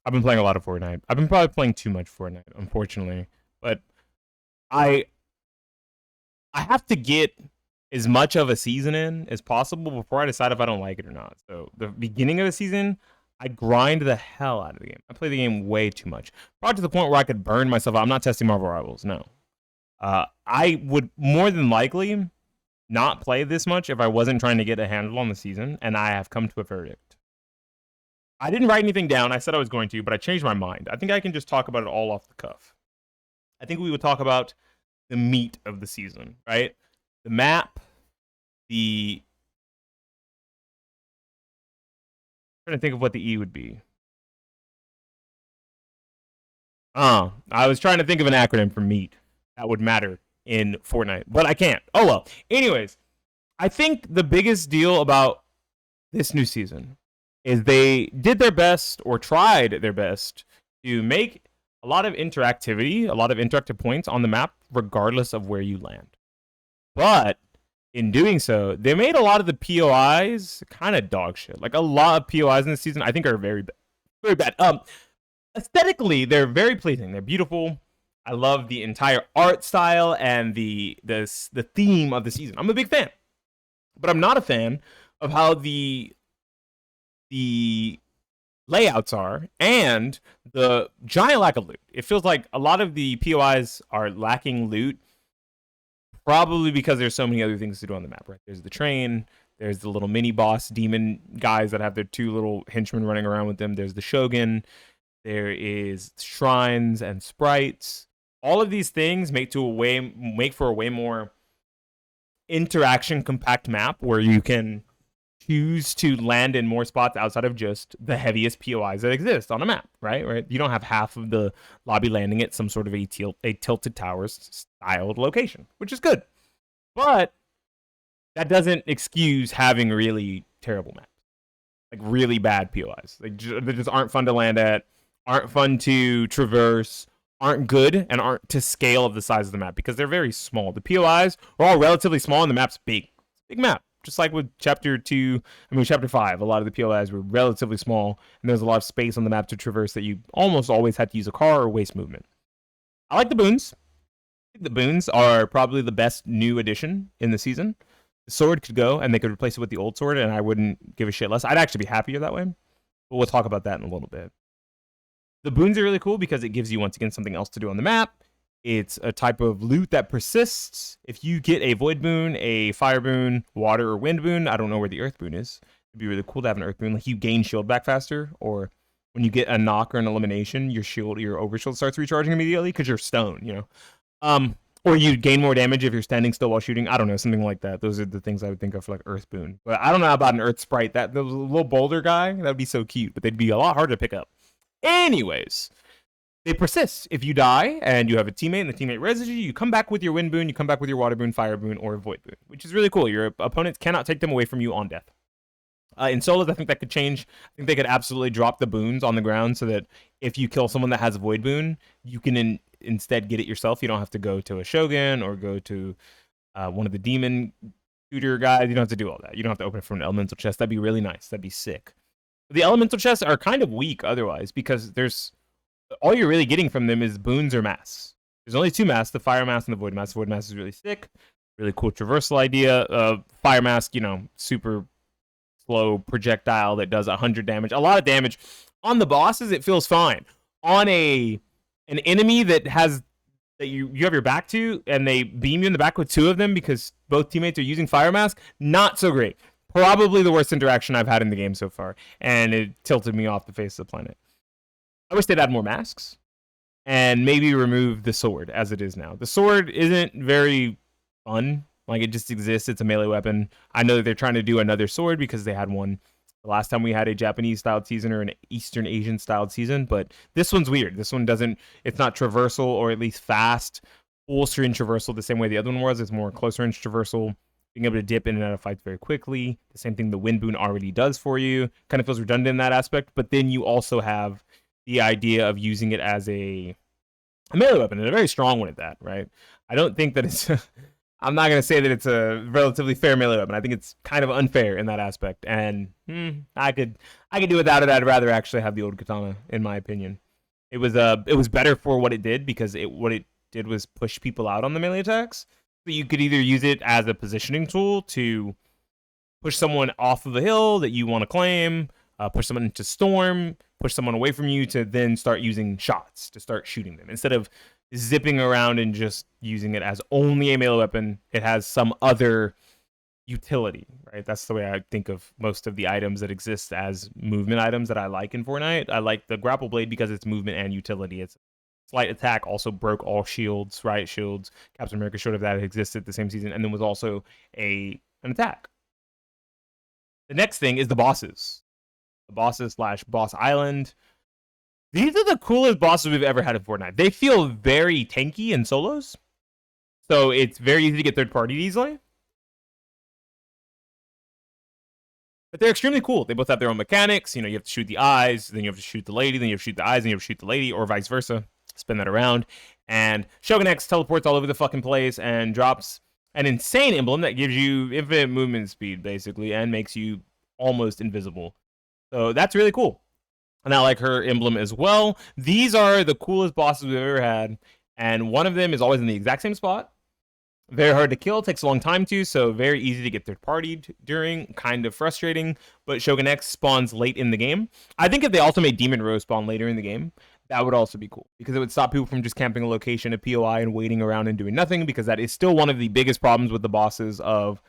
I've been playing a lot of Fortnite. I've been probably playing too much Fortnite, unfortunately. But I I have to get as much of a season in as possible before I decide if I don't like it or not. So the beginning of the season, I grind the hell out of the game. I play the game way too much, probably to the point where I could burn myself out. I'm not testing Marvel Rivals. No, I would more than likely not play this much if I wasn't trying to get a handle on the season. And I have come to a verdict. I didn't write anything down. I said I was going to, but I changed my mind. I think I can just talk about it all off the cuff. I think we would talk about the meat of the season, right? The map, the I'm trying to think of what the E would be. I was trying to think of an acronym for meat that would matter in Fortnite, but I can't. Oh well. Anyways, I think the biggest deal about this new season is they did their best or tried their best to make a lot of interactivity, a lot of interactive points on the map, regardless of where you land. But in doing so, they made a lot of the POIs kind of dog shit. Like a lot of POIs in this season, I think are very bad. Aesthetically, they're very pleasing. They're beautiful. I love the entire art style and the theme of the season. I'm a big fan, but I'm not a fan of how the layouts are and the giant lack of loot. It feels like a lot of the POIs are lacking loot, probably because there's so many other things to do on the map. Right? There's the train. There's the little mini boss demon guys that have their two little henchmen running around with them. There's the Shogun. There is shrines and sprites. All of these things make for a way more interaction compact map where you can choose to land in more spots outside of just the heaviest POIs that exist on a map, right? You don't have half of the lobby landing at some sort of a tilted towers styled location, which is good. But that doesn't excuse having really terrible maps, like really bad POIs. Like they just aren't fun to land at, aren't fun to traverse, aren't good, and aren't to scale of the size of the map because they're very small. The POIs are all relatively small, and the map's big. Big map. Just like with chapter 5, a lot of the POIs were relatively small, and there's a lot of space on the map to traverse that you almost always had to use a car or waste movement. I like the boons. I think the boons are probably the best new addition in the season. The sword could go, and they could replace it with the old sword, and I wouldn't give a shit less. I'd actually be happier that way. But we'll talk about that in a little bit. The boons are really cool because it gives you, once again, something else to do on the map. It's a type of loot that persists. If you get a void boon, a fire boon, water or wind boon, I don't know where the earth boon is. It'd be really cool to have an earth boon. Like you gain shield back faster, or when you get a knock or an elimination, your overshield starts recharging immediately because you're stone, or you gain more damage if you're standing still while shooting. I don't know, something like that. Those are the things I would think of for like earth boon. But I don't know about an earth sprite. That the little boulder guy, that'd be so cute, but they'd be a lot harder to pick up. Anyways, they persist. If you die and you have a teammate and the teammate reses you come back with your wind boon, you come back with your water boon, fire boon, or void boon, which is really cool. Your opponents cannot take them away from you on death. In solos, I think that could change. I think they could absolutely drop the boons on the ground so that if you kill someone that has a void boon, you can instead get it yourself. You don't have to go to a Shogun or go to one of the demon tutor guys. You don't have to do all that. You don't have to open it from an elemental chest. That'd be really nice. That'd be sick. The elemental chests are kind of weak otherwise because there's all you're really getting from them is boons or masks. There's only two masks, the fire mask and the void mask. The void mask is really sick. Really cool traversal idea. Fire mask, super slow projectile that does 100 damage. A lot of damage. On the bosses, it feels fine. On an enemy that you have your back to, and they beam you in the back with two of them because both teammates are using fire mask, not so great. Probably the worst interaction I've had in the game so far, and it tilted me off the face of the planet. I wish they'd add more masks and maybe remove the sword as it is now. The sword isn't very fun. Like, it just exists. It's a melee weapon. I know that they're trying to do another sword because they had one the last time we had a Japanese-styled season or an Eastern Asian-styled season, but this one's weird. This one it's not traversal or at least fast, full-screen traversal the same way the other one was. It's more close-range traversal, being able to dip in and out of fights very quickly. The same thing the wind boon already does for you. Kind of feels redundant in that aspect, but then you also have the idea of using it as a melee weapon, and a very strong one at that, right? I don't think that it's I'm not gonna say that it's a relatively fair melee weapon. I think it's kind of unfair in that aspect, and I could do without it. I'd rather actually have the old katana, in my opinion. It was better for what it did because what it did was push people out on the melee attacks. So you could either use it as a positioning tool to push someone off of the hill that you want to claim, push someone into storm, push someone away from you to then start using shots to start shooting them instead of zipping around and just using it as only a melee weapon. It has some other utility, right? That's the way I think of most of the items that exist as movement items that I like in Fortnite. I like the grapple blade because it's movement and utility. It's slight attack, also broke all shields, riot shields. Captain America showed that it existed the same season, and then was also an attack. The next thing is the bosses. The bosses / boss island. These are the coolest bosses we've ever had in Fortnite. They feel very tanky in solos, so it's very easy to get third party easily. But they're extremely cool. They both have their own mechanics. You know, you have to shoot the eyes, then you have to shoot the lady, then you have to shoot the eyes, then you have to shoot the lady, or vice versa. Spin that around. And Shogun X teleports all over the fucking place and drops an insane emblem that gives you infinite movement speed, basically, and makes you almost invisible. So that's really cool. And I like her emblem as well. These are the coolest bosses we've ever had. And one of them is always in the exact same spot. Very hard to kill, takes a long time to, so very easy to get third-partied during, kind of frustrating, but Shogun X spawns late in the game. I think if they also made Demon Rose spawn later in the game, that would also be cool, because it would stop people from just camping a location at POI and waiting around and doing nothing, because that is still one of the biggest problems with the bosses of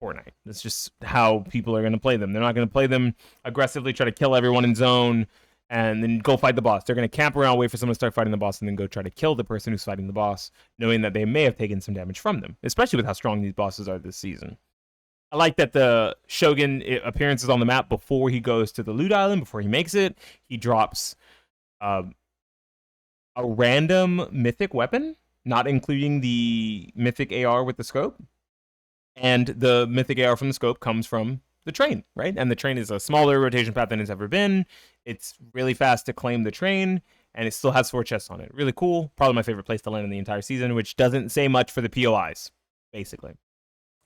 Fortnite. That's just how people are going to play them. They're not going to play them aggressively, try to kill everyone in zone, and then go fight the boss. They're going to camp around, wait for someone to start fighting the boss, and then go try to kill the person who's fighting the boss, knowing that they may have taken some damage from them, especially with how strong these bosses are this season. I like that the Shogun appearances on the map before he goes to the loot island, before he makes it. He drops a random mythic weapon, not including the mythic AR with the scope. And the mythic AR from the scope comes from the train, right? And the train is a smaller rotation path than it's ever been. It's really fast to claim the train, and it still has 4 chests on it. Really cool. Probably my favorite place to land in the entire season, which doesn't say much for the POIs, basically.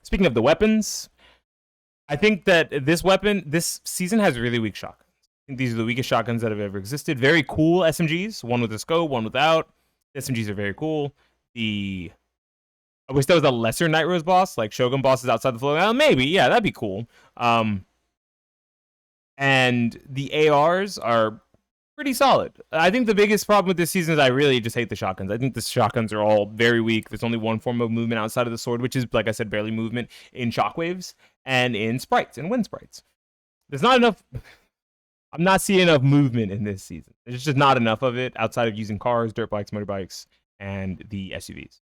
Speaking of the weapons, I think that this season has really weak shotguns. I think these are the weakest shotguns that have ever existed. Very cool SMGs, one with a scope, one without. The SMGs are very cool. I wish there was a lesser Night Rose boss, like Shogun bosses outside the flow. Well, maybe, yeah, that'd be cool. And the ARs are pretty solid. I think the biggest problem with this season is I really just hate the shotguns. I think the shotguns are all very weak. There's only one form of movement outside of the sword, which is, like I said, barely movement in shockwaves and in sprites, and wind sprites. There's not enough. I'm not seeing enough movement in this season. There's just not enough of it outside of using cars, dirt bikes, motorbikes, and the SUVs.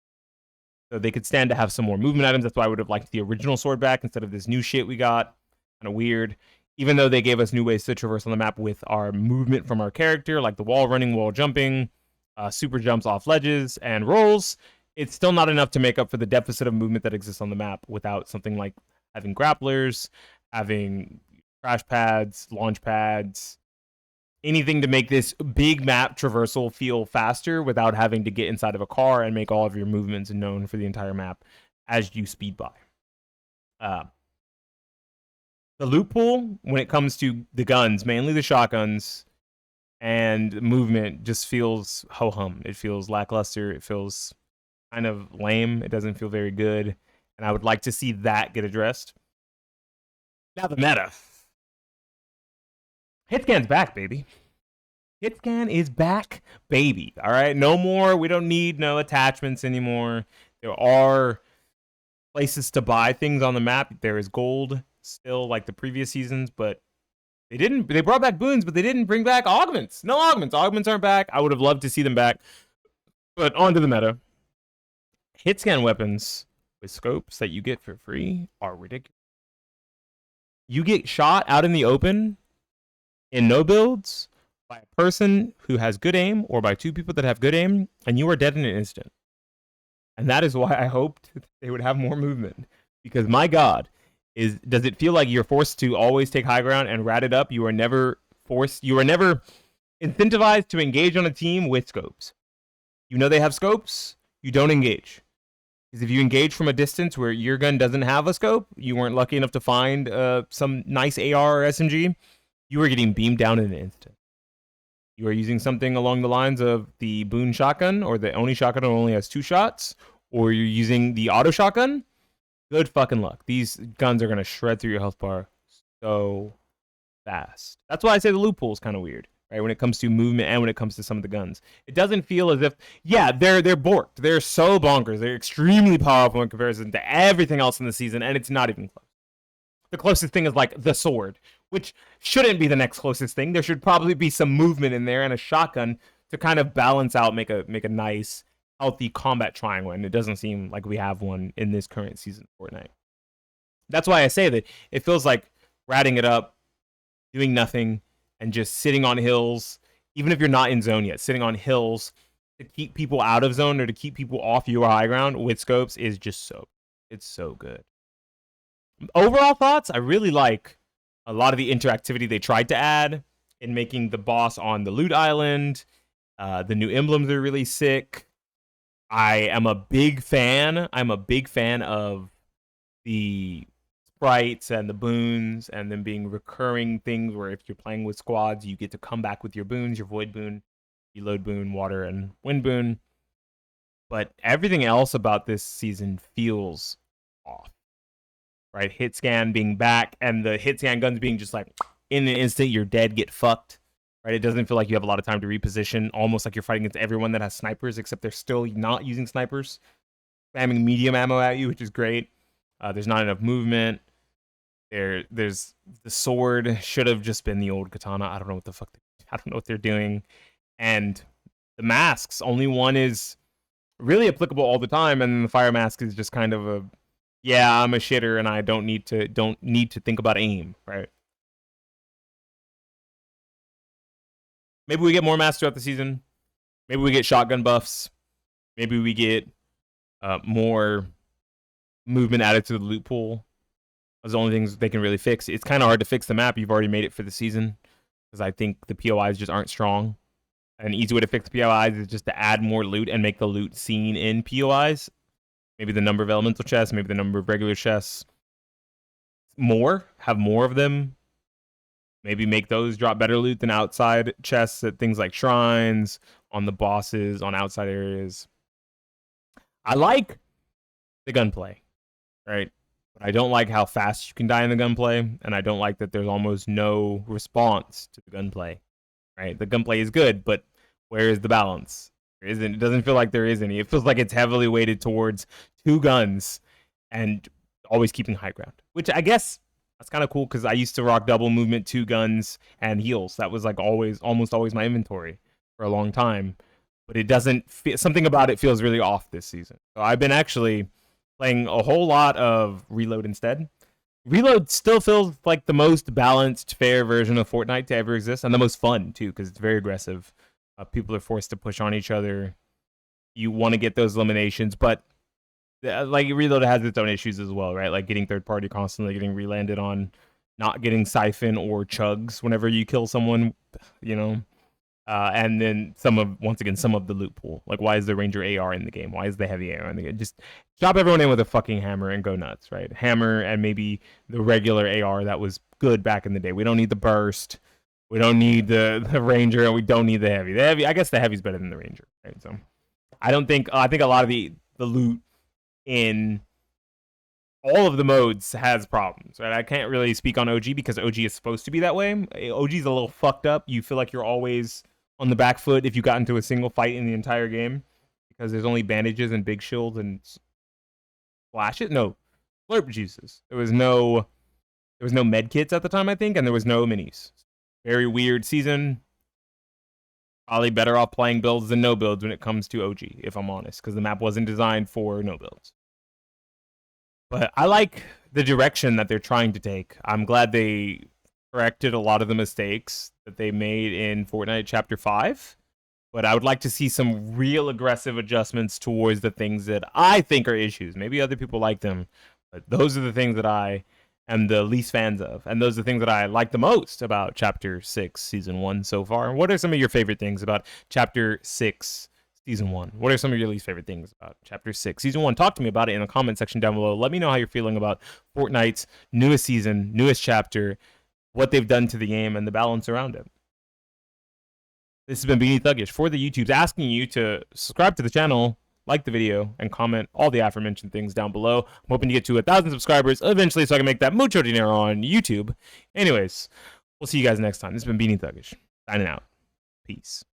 So they could stand to have some more movement items. That's why I would have liked the original sword back instead of this new shit we got. Kind of weird. Even though they gave us new ways to traverse on the map with our movement from our character, like the wall running, wall jumping, super jumps off ledges, and rolls, it's still not enough to make up for the deficit of movement that exists on the map without something like having grapplers, having crash pads, launch pads, anything to make this big map traversal feel faster without having to get inside of a car and make all of your movements known for the entire map as you speed by. The loot pool, when it comes to the guns, mainly the shotguns, and movement, just feels ho-hum. It feels lackluster. It feels kind of lame. It doesn't feel very good. And I would like to see that get addressed. Now the meta. Hitscan's back, baby. Hitscan is back, baby. All right? No more. We don't need no attachments anymore. There are places to buy things on the map. There is gold still like the previous seasons, but they brought back boons, but they didn't bring back augments. No augments. Augments aren't back. I would have loved to see them back. But on to the meta. Hitscan weapons with scopes that you get for free are ridiculous. You get shot out in the open in no builds by a person who has good aim or by 2 people that have good aim, and you are dead in an instant. And that is why I hoped they would have more movement. Because my God, does it feel like you're forced to always take high ground and rat it up? You are never incentivized to engage on a team with scopes. You know they have scopes, you don't engage. Is if you engage from a distance where your gun doesn't have a scope, you weren't lucky enough to find some nice AR or SMG, you are getting beamed down in an instant. You are using something along the lines of the Boon shotgun or the Oni shotgun only has 2 shots, or you're using the auto shotgun. Good fucking luck. These guns are gonna shred through your health bar so fast. That's why I say the loot pool is kind of weird, right? When it comes to movement and when it comes to some of the guns, it doesn't feel as if, yeah, they're borked. They're so bonkers. They're extremely powerful in comparison to everything else in the season, and it's not even close. The closest thing is like the sword, which shouldn't be the next closest thing. There should probably be some movement in there and a shotgun to kind of balance out, make a nice, healthy combat triangle. And it doesn't seem like we have one in this current season of Fortnite. That's why I say that it feels like ratting it up, doing nothing, and just sitting on hills, even if you're not in zone yet, sitting on hills to keep people out of zone or to keep people off your high ground with scopes is just it's so good. Overall thoughts, I really like a lot of the interactivity they tried to add in making the boss on the loot island. The new emblems are really sick. I am a big fan. I'm a big fan of the sprites and the boons and them being recurring things where if you're playing with squads, you get to come back with your boons, your void boon, reload boon, water, and wind boon. But everything else about this season feels off. Right? Hit scan being back and the hit scan guns being just like in an instant, you're dead, get fucked. Right? It doesn't feel like you have a lot of time to reposition, almost like you're fighting against everyone that has snipers, except they're still not using snipers. Spamming medium ammo at you, which is great. There's not enough movement. There's the sword should have just been the old katana. I don't know what they're doing. And the masks, only one is really applicable all the time, and the fire mask is just kind of a yeah, I'm a shitter and I don't need to think about aim, right? Maybe we get more masks throughout the season. Maybe we get shotgun buffs. Maybe we get more movement added to the loot pool. Those are the only things they can really fix. It's kind of hard to fix the map. You've already made it for the season because I think the POIs just aren't strong. An easy way to fix POIs is just to add more loot and make the loot seen in POIs. Maybe the number of elemental chests, maybe the number of regular chests. Have more of them. Maybe make those drop better loot than outside chests at things like shrines, on the bosses, on outside areas. I like the gunplay, right? But I don't like how fast you can die in the gunplay, and I don't like that there's almost no response to the gunplay, right? The gunplay is good, but where is the balance? There isn't. It doesn't feel like there is any. It feels like it's heavily weighted towards 2 guns and always keeping high ground, which I guess that's kind of cool because I used to rock double movement, 2 guns, and heals. That was like almost always my inventory for a long time. But it doesn't something about it feels really off this season. So I've been actually playing a whole lot of Reload instead. Reload still feels like the most balanced, fair version of Fortnite to ever exist, and the most fun too because it's very aggressive. People are forced to push on each other. You want to get those eliminations, but like Reload has its own issues as well, right? Like getting third party constantly getting relanded on, not getting siphon or chugs whenever you kill someone, you know. And then some of the loot pool. Like, why is the Ranger AR in the game? Why is the heavy AR in the game? Just chop everyone in with a fucking hammer and go nuts, right? Hammer and maybe the regular AR that was good back in the day. We don't need the burst. We don't need the Ranger, and we don't need the heavy. The heavy, I guess the heavy's better than the Ranger, right? So I think a lot of the loot in all of the modes has problems, right? I can't really speak on OG because OG is supposed to be that way. OG's a little fucked up. You feel like you're always on the back foot if you got into a single fight in the entire game because there's only bandages and big shields and flashes. No, slurp juices. There was no med kits at the time, I think, and there was no minis. Very weird season. Probably better off playing builds than no builds when it comes to OG, if I'm honest, because the map wasn't designed for no builds. But I like the direction that they're trying to take. I'm glad they corrected a lot of the mistakes that they made in Fortnite Chapter 5. But I would like to see some real aggressive adjustments towards the things that I think are issues. Maybe other people like them, but those are the things that I am the least fans of. And those are the things that I like the most about Chapter 6, Season 1 so far. What are some of your favorite things about Chapter 6, Season 1. What are some of your least favorite things about Chapter 6? Season 1, talk to me about it in the comment section down below. Let me know how you're feeling about Fortnite's newest season, newest chapter, what they've done to the game, and the balance around it. This has been Beanie Thuggish for the YouTubes, asking you to subscribe to the channel, like the video, and comment all the aforementioned things down below. I'm hoping to get to 1,000 subscribers eventually so I can make that mucho dinero on YouTube. Anyways, we'll see you guys next time. This has been Beanie Thuggish, signing out. Peace.